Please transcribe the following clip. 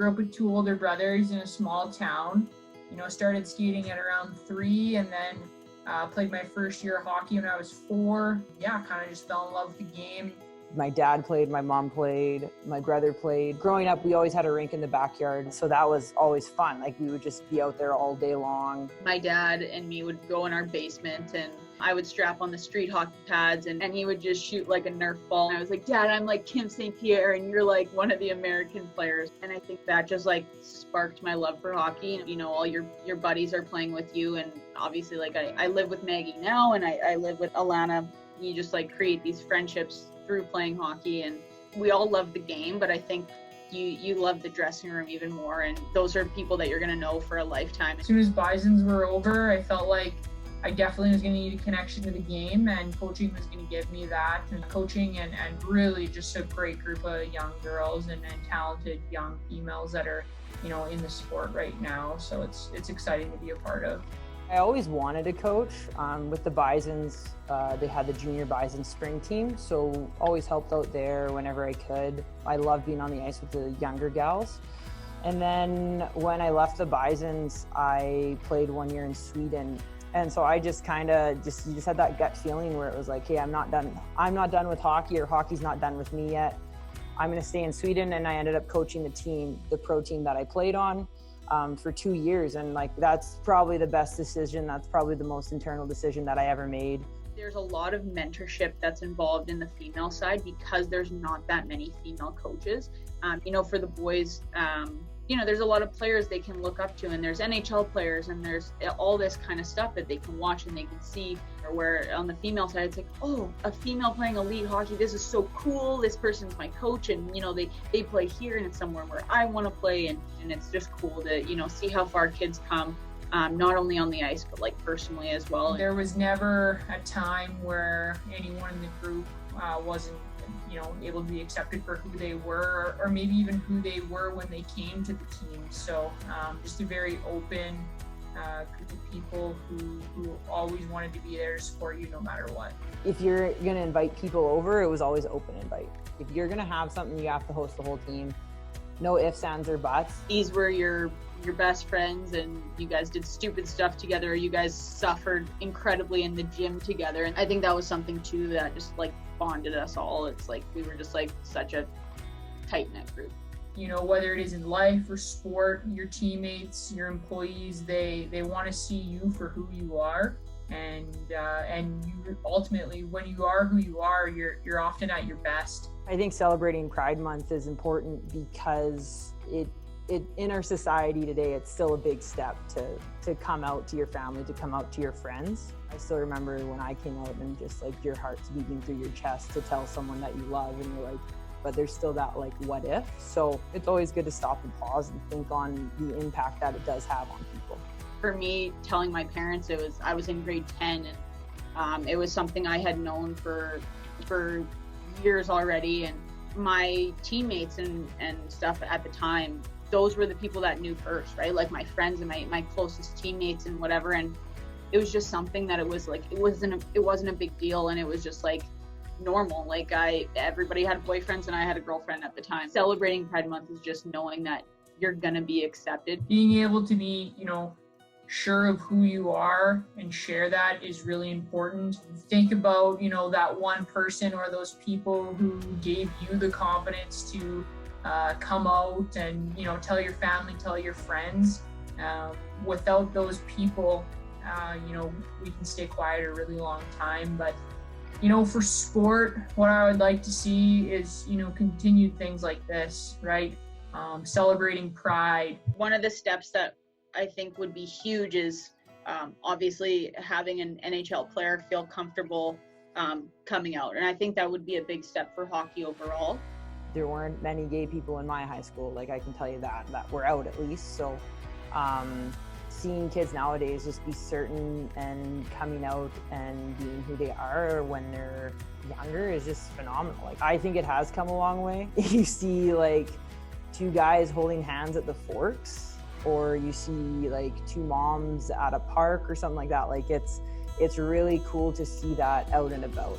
grew up with 2 older brothers in a small town. Started skating at around 3, and then played my first year of hockey when I was 4. Yeah, kind of just fell in love with the game. My dad played, my mom played, my brother played. Growing up, we always had a rink in the backyard, so that was always fun. Like, we would just be out there all day long. My dad and me would go in our basement, and I would strap on the street hockey pads, and he would just shoot like a Nerf ball. And I was like, Dad, I'm like Kim St. Pierre, and you're like one of the American players. And I think that just like sparked my love for hockey. All your buddies are playing with you, and obviously like I live with Maggie now, and I live with Alana. You just like create these friendships through playing hockey, and we all love the game, but I think you love the dressing room even more, and those are people that you're going to know for a lifetime. As soon as Bisons were over, I felt like I definitely was going to need a connection to the game, and coaching was going to give me that. And coaching and really just a great group of young girls and talented young females that are in the sport right now, so it's exciting to be a part of. I always wanted to coach. With the Bisons, they had the junior Bisons spring team, so always helped out there whenever I could. I love being on the ice with the younger gals. And then when I left the Bisons, I played 1 year in Sweden. And so I just you just had that gut feeling where it was like, hey, I'm not done with hockey, or hockey's not done with me yet. I'm gonna stay in Sweden. And I ended up coaching the pro team that I played on. For 2 years, and like that's probably the best decision. That's probably the most internal decision that I ever made. There's a lot of mentorship that's involved in the female side because there's not that many female coaches. For the boys, there's a lot of players they can look up to, and there's NHL players, and there's all this kind of stuff that they can watch and they can see. Where on the female side, it's like, oh, a female playing elite hockey, this is so cool. This person's my coach, and they play here, and it's somewhere where I want to play, and it's just cool to see how far kids come, not only on the ice but like personally as well. There was never a time where anyone in the group wasn't able to be accepted for who they were, or maybe even who they were when they came to the team. So just a very open group of people who always wanted to be there to support you no matter what. If you're going to invite people over, it was always open invite. If you're going to have something, you have to host the whole team. No ifs, ands, or buts. These were your best friends, and you guys did stupid stuff together. You guys suffered incredibly in the gym together. And I think that was something too that just like bonded us all. It's like we were just like such a tight-knit group. Whether it is in life or sport, your teammates, your employees, they want to see you for who you are. And you ultimately, when you are who you are, you're often at your best. I think celebrating Pride Month is important because it in our society today, it's still a big step to come out to your family, to come out to your friends. I still remember when I came out, and just like your heart's beating through your chest to tell someone that you love, and you're like, but there's still that like what if. So it's always good to stop and pause and think on the impact that it does have on people. For me, telling my parents, I was in grade 10, and it was something I had known for years already. And my teammates and stuff at the time, those were the people that knew first, right? Like my friends and my closest teammates and whatever. And it was just something that it wasn't a big deal, and it was just like normal. Like everybody had boyfriends, and I had a girlfriend at the time. Celebrating Pride Month is just knowing that you're gonna be accepted. Being able to be, sure of who you are and share that is really important. Think about, that one person or those people who gave you the confidence to come out and, tell your family, tell your friends. Without those people, we can stay quiet a really long time. But, for sport, what I would like to see is, continued things like this, right? Celebrating pride. One of the steps that I think would be huge is obviously having an NHL player feel comfortable coming out. And I think that would be a big step for hockey overall. There weren't many gay people in my high school, like I can tell you that were out at least. So seeing kids nowadays just be certain and coming out and being who they are when they're younger is just phenomenal. Like, I think it has come a long way. You see like 2 guys holding hands at the Forks, or you see like 2 moms at a park or something like that. Like it's really cool to see that out and about.